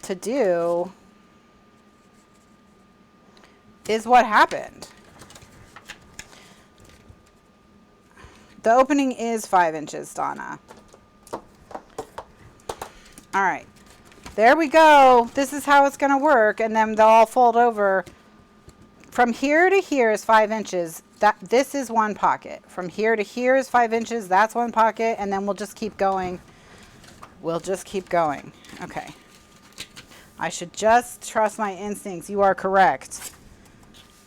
to do is what happened. The opening is 5 inches, Donna. All right, there we go. This is how it's going to work, and then they'll all fold over. From here to here is 5 inches. This is one pocket. From here to here is 5 inches. That's one pocket, and then we'll just keep going. We'll just keep going. Okay. I should just trust my instincts. You are correct.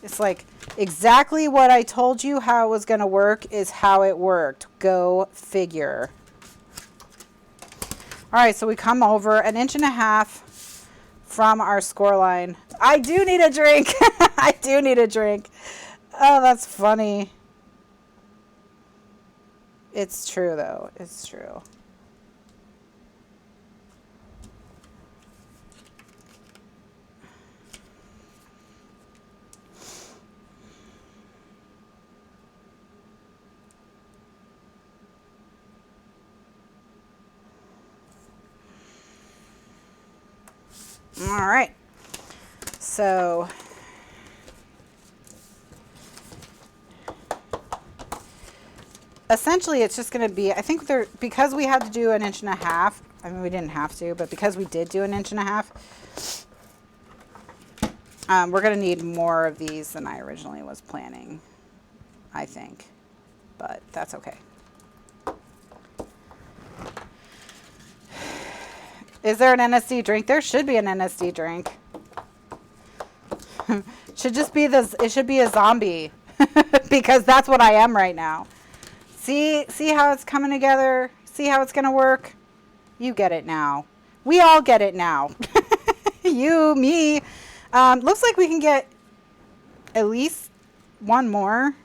It's like exactly what I told you how it was going to work is how it worked. Go figure. All right, so we come over 1.5 inches from our score line. I do need a drink. I do need a drink. Oh, that's funny. It's true, though. It's true. All right, so essentially it's just going to be, I think because we had to do 1.5 inches, I mean we didn't have to, but because we did do 1.5 inches, we're going to need more of these than I originally was planning, I think, but that's okay. Is there an NSD drink? There should be an NSD drink. Should just be this. It should be a zombie because that's what I am right now. See how it's coming together? See how it's going to work? You get it now. We all get it now. You, me. Looks like we can get at least one more.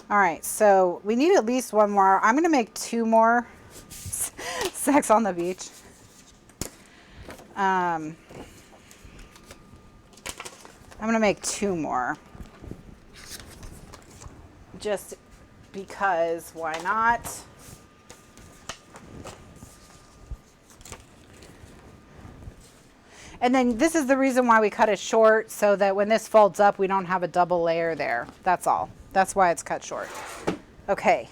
All right, so we need at least one more. I'm going to make 2 more. Sex on the beach. I'm going to make 2 more. Just because, why not? And then this is the reason why we cut it short, so that when this folds up, we don't have a double layer there. That's all. That's why it's cut short. Okay.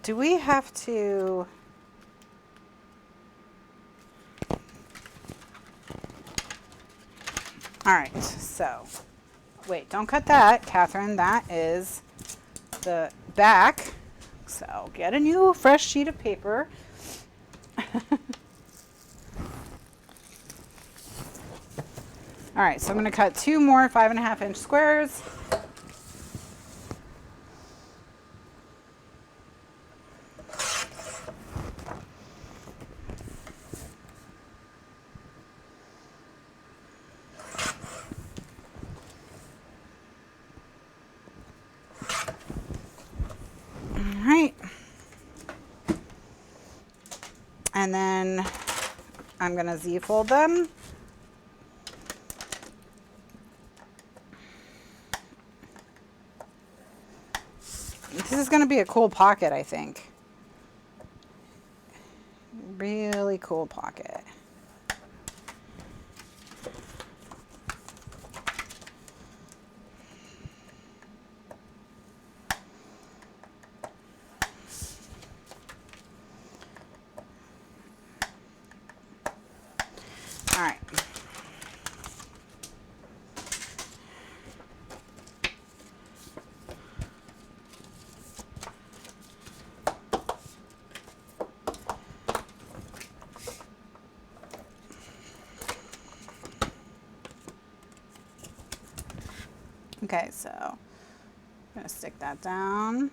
Do we have to... All right, so, wait, don't cut that, Kathryn. That is the back. So get a new fresh sheet of paper. All right, so I'm going to cut 2 more 5.5-inch squares. All right. And then I'm going to Z-fold them. This is going to be a cool pocket, I think. Really cool pocket. All right. Okay, so I'm going to stick that down.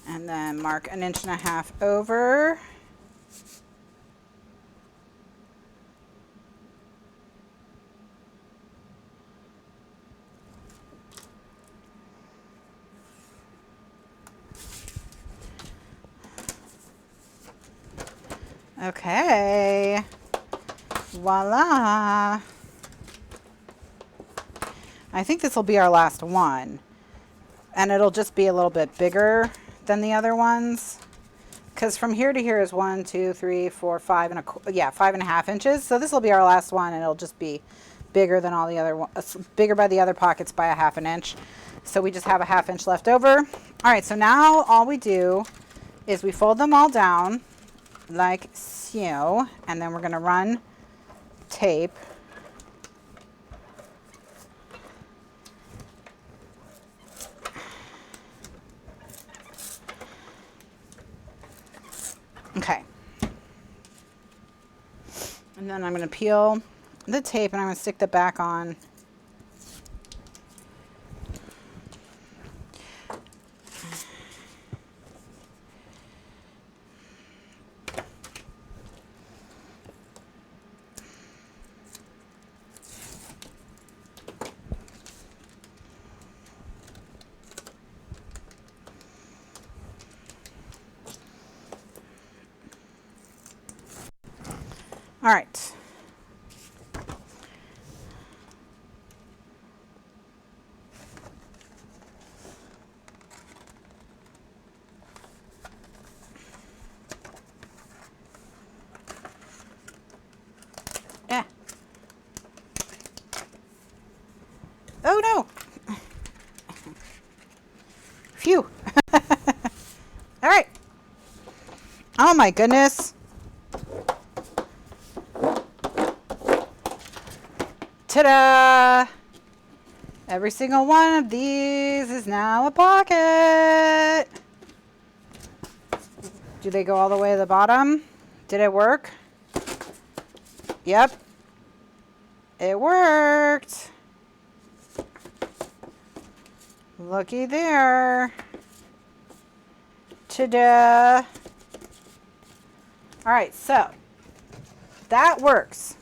And then mark 1.5 inches over. Okay, voila. I think this will be our last one, and it'll just be a little bit bigger than the other ones, because from here to here is 1, 2, 3, 4, 5 and yeah, 5.5 inches. So this will be our last one, and it'll just be bigger than all the other ones, bigger by the other pockets by 1/2 inch. So we just have 1/2 inch left over. All right, so now all we do is we fold them all down like so, and then we're going to run tape okay, and then I'm going to peel the tape and I'm going to stick the back on. All right. my goodness. Ta-da! Every single one of these is now a pocket. Do they go all the way to the bottom? Did it work? Yep. It worked. Looky there. Ta-da! All right, so that works.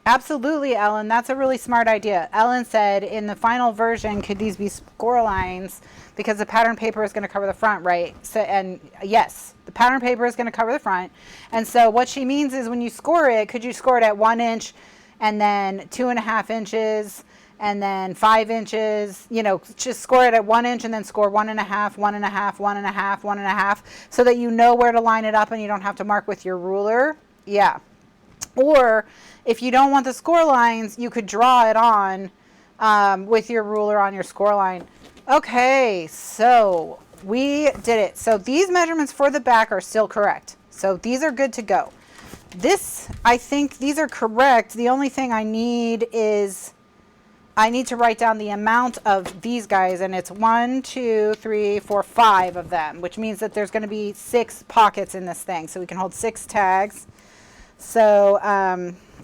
Absolutely, Ellen. That's a really smart idea. Ellen said in the final version, could these be score lines? Because the pattern paper is going to cover the front, right? So, and yes, the pattern paper is going to cover the front. And so what she means is when you score it, could you score it at 1 inch and then 2.5 inches and then 5 inches? You know, just score it at 1 inch and then score 1.5, 1.5, 1.5, 1.5, so that you know where to line it up and you don't have to mark with your ruler. Yeah. Or if you don't want the score lines, you could draw it on with your ruler on your score line. Okay, so we did it. So these measurements for the back are still correct. So these are good to go. This, I think these are correct. The only thing I need is I need to write down the amount of these guys, and it's 1, 2, 3, 4, 5 of them, which means that there's going to be 6 pockets in this thing. So we can hold 6 tags. So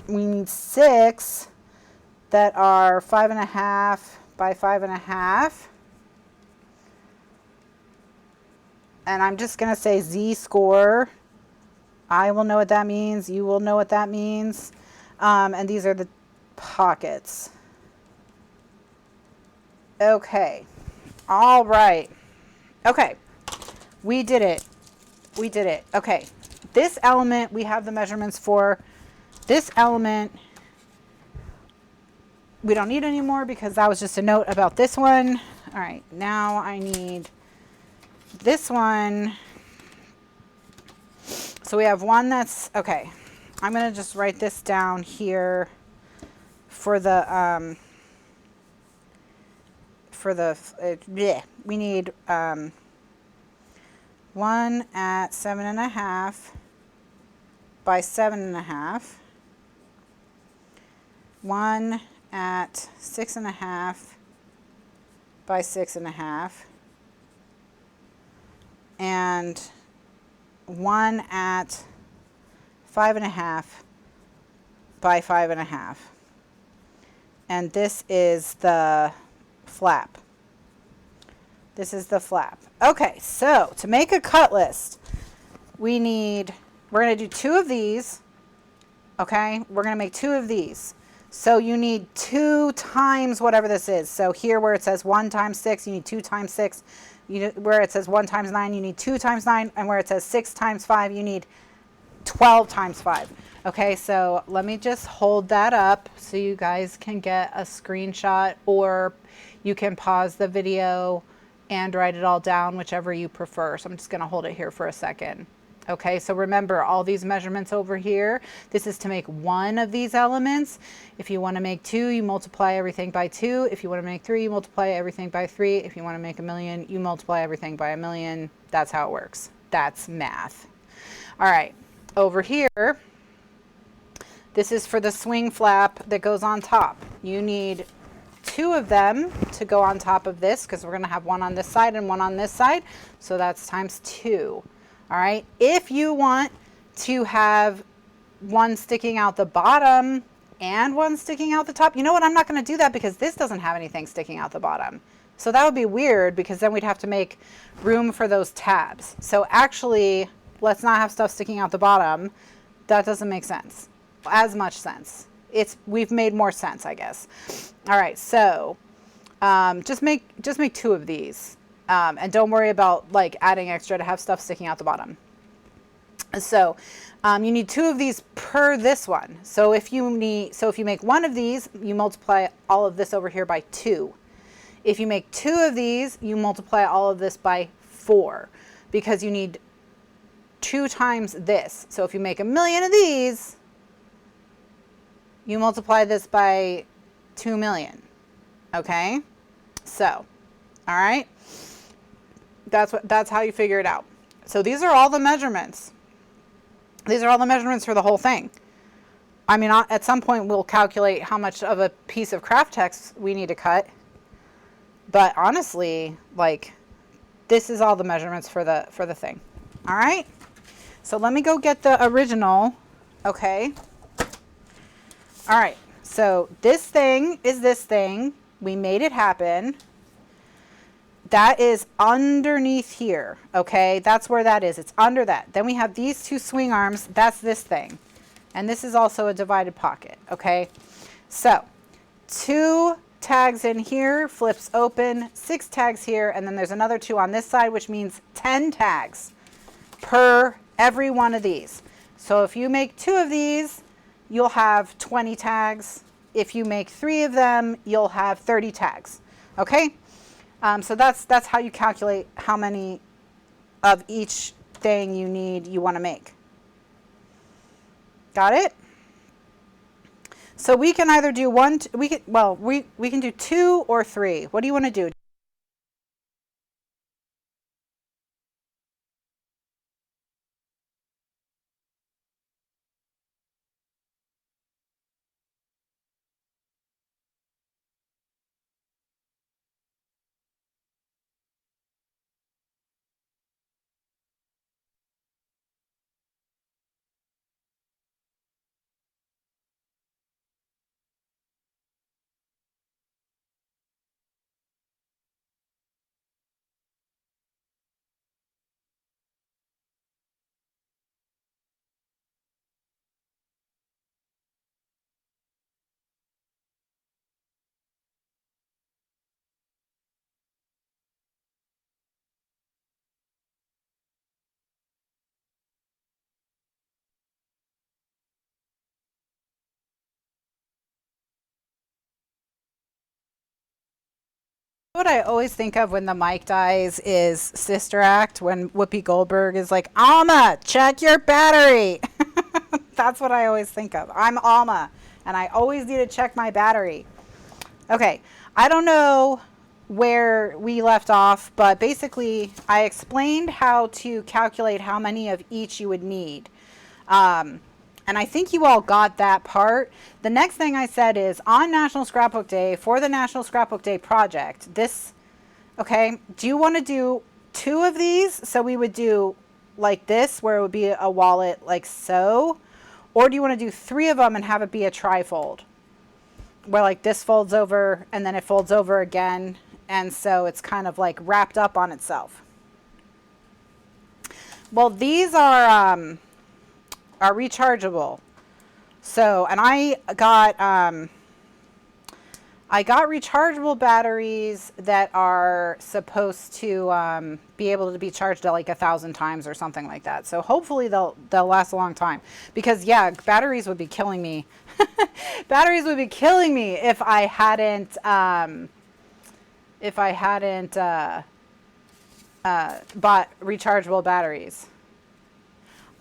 we need 6 that are 5.5 by 5.5. And I'm just going to say Z score. I will know what that means. You will know what that means. And these are the pockets. Okay. All right. Okay. We did it. We did it. Okay. This element, we have the measurements for. This element, we don't need anymore because that was just a note about this one. All right, now I need this one. So we have one that's, okay, I'm going to just write this down here for the, we need one at 7.5 by 7.5, one at 6.5 by 6.5, and one at 5.5 by 5.5. And this is the flap. This is the flap. Okay, so to make a cut list, we're going to do 2 of these. Okay, we're going to make 2 of these. So you need 2 times whatever this is. So here where it says 1 times 6, you need 2 times 6. Where it says 1 times 9, you need 2 times 9. And where it says 6 times 5, you need 12 times 5. Okay, so let me just hold that up so you guys can get a screenshot, or you can pause the video and write it all down, whichever you prefer. So I'm just going to hold it here for a second. Okay, so remember all these measurements over here. This is to make 1 of these elements. If you want to make 2, you multiply everything by 2. If you want to make 3, you multiply everything by 3. If you want to make 1,000,000, you multiply everything by 1,000,000. That's how it works. That's math. All right, over here, this is for the swing flap that goes on top. You need 2 of them to go on top of this because we're going to have one on this side and one on this side. So that's times 2. All right. If you want to have one sticking out the bottom and one sticking out the top, you know what? I'm not going to do that because this doesn't have anything sticking out the bottom. So that would be weird because then we'd have to make room for those tabs. So actually, let's not have stuff sticking out the bottom. That doesn't make sense. As much sense. We've made more sense, I guess. All right. So just make 2 of these. And don't worry about like adding extra to have stuff sticking out the bottom. So you need 2 of these per this one. So if you make 1 of these, you multiply all of this over here by 2. If you make 2 of these, you multiply all of this by 4 because you need 2 times this. So if you make 1,000,000 of these, you multiply this by 2,000,000. Okay? So, all right, that's how you figure it out. So these are all the measurements. These are all the measurements for the whole thing. I mean, at some point we'll calculate how much of a piece of craft text we need to cut. But honestly, like, this is all the measurements for the thing. All right. So let me go get the original. Okay. All right. So this thing is this thing. We made it happen. That is underneath here. Okay. That's where that is. It's under that. Then we have these two swing arms. That's this thing. And this is also a divided pocket. Okay. So 2 tags in here, flips open, 6 tags here, and then there's another 2 on this side, which means 10 tags per every one of these. So if you make 2 of these, you'll have 20 tags. If you make 3 of them, you'll have 30 tags. Okay? So that's how you calculate how many of each thing you want to make. Got it? So we can either do we can do 2 or 3. What do you want to do? What I always think of when the mic dies is Sister Act, when Whoopi Goldberg is like, Alma, check your battery. That's what I always think of. I'm Alma, and I always need to check my battery. Okay, I don't know where we left off, but basically I explained how to calculate how many of each you would need. And I think you all got that part. The next thing I said is on National Scrapbook Day, for the National Scrapbook Day project, okay, do you want to do 2 of these? So we would do like this, where it would be a wallet like so. Or do you want to do 3 of them and have it be a trifold? Where like this folds over and then it folds over again. And so it's kind of like wrapped up on itself. Well, these are rechargeable. So, and I got rechargeable batteries that are supposed to be able to be charged at like 1,000 times or something like that. So hopefully they'll last a long time, because yeah, batteries would be killing me. Batteries would be killing me if I hadn't bought rechargeable batteries.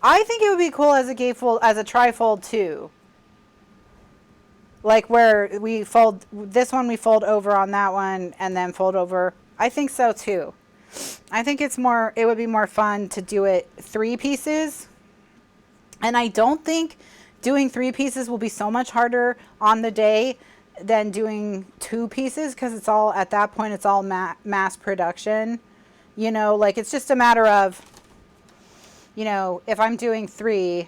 I think it would be cool as a gatefold, as a trifold too. Like where we fold this one, we fold over on that one and then fold over. I think so too. I think it would be more fun to do it 3 pieces. And I don't think doing 3 pieces will be so much harder on the day than doing 2 pieces, because it's all, at that point, it's all mass production. You know, like it's just a matter of, you know, if I'm doing 3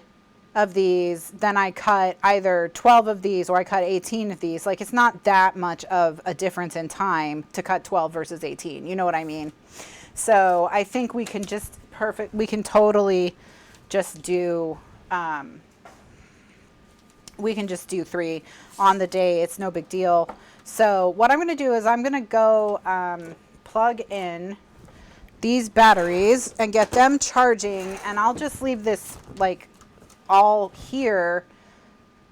of these, then I cut either 12 of these or I cut 18 of these. Like it's not that much of a difference in time to cut 12 versus 18. You know what I mean? So I think we can we can totally just do, we can just do 3 on the day. It's no big deal. So what I'm going to do is I'm going to go plug in these batteries and get them charging, and I'll just leave this like all here,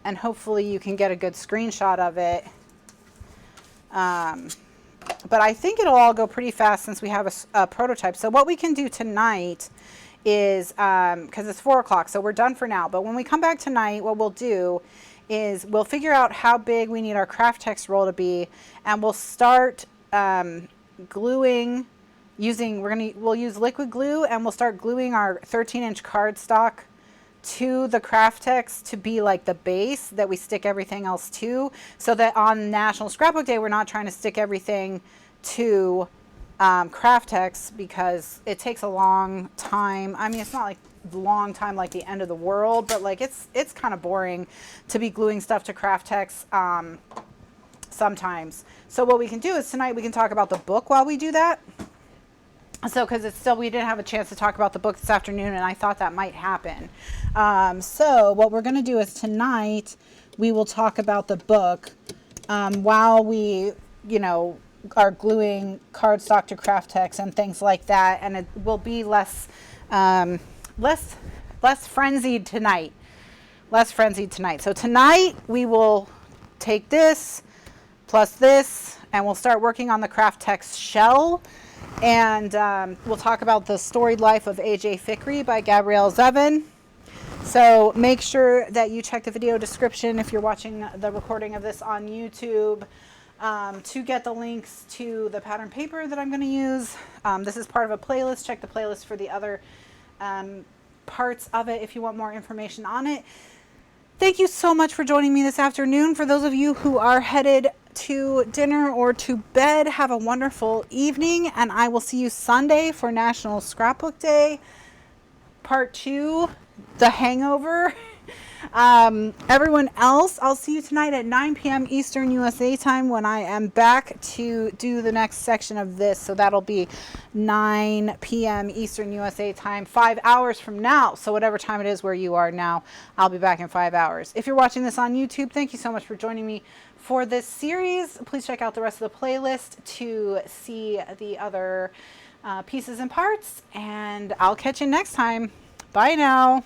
and hopefully you can get a good screenshot of it. But I think it'll all go pretty fast since we have a prototype. So what we can do tonight is, because it's 4 o'clock, so we're done for now, but when we come back tonight, what we'll do is we'll figure out how big we need our craft text roll to be, and we'll start gluing using, we'll use liquid glue, and we'll start gluing our 13-inch cardstock to the craft text to be like the base that we stick everything else to, so that on National Scrapbook Day we're not trying to stick everything to craft text, because it takes a long time. I mean, it's not like long time like the end of the world, but like it's kind of boring to be gluing stuff to craft text sometimes. So what we can do is tonight we can talk about the book while we do that. So, because it's still, we didn't have a chance to talk about the book this afternoon, and I thought that might happen. So what we're going to do is tonight we will talk about the book while we, you know, are gluing cardstock to craft text and things like that, and it will be less frenzied tonight. Less frenzied tonight. So tonight we will take this plus this, and we'll start working on the craft text shell. And we'll talk about The Storied Life of A.J. Fikry by Gabrielle Zevin. So make sure that you check the video description if you're watching the recording of this on YouTube to get the links to the pattern paper that I'm going to use. This is part of a playlist. Check the playlist for the other parts of it if you want more information on it. Thank you so much for joining me this afternoon. For those of you who are headed to dinner or to bed, have a wonderful evening, and I will see you Sunday for National Scrapbook Day, Part 2, The Hangover. Everyone else, I'll see you tonight at 9 p.m. Eastern USA time when I am back to do the next section of this. So that'll be 9 p.m. Eastern USA time, 5 hours from now. So whatever time it is where you are now, I'll be back in 5 hours. If you're watching this on YouTube, thank you so much for joining me for this series. Please check out the rest of the playlist to see the other pieces and parts, and I'll catch you next time. Bye now.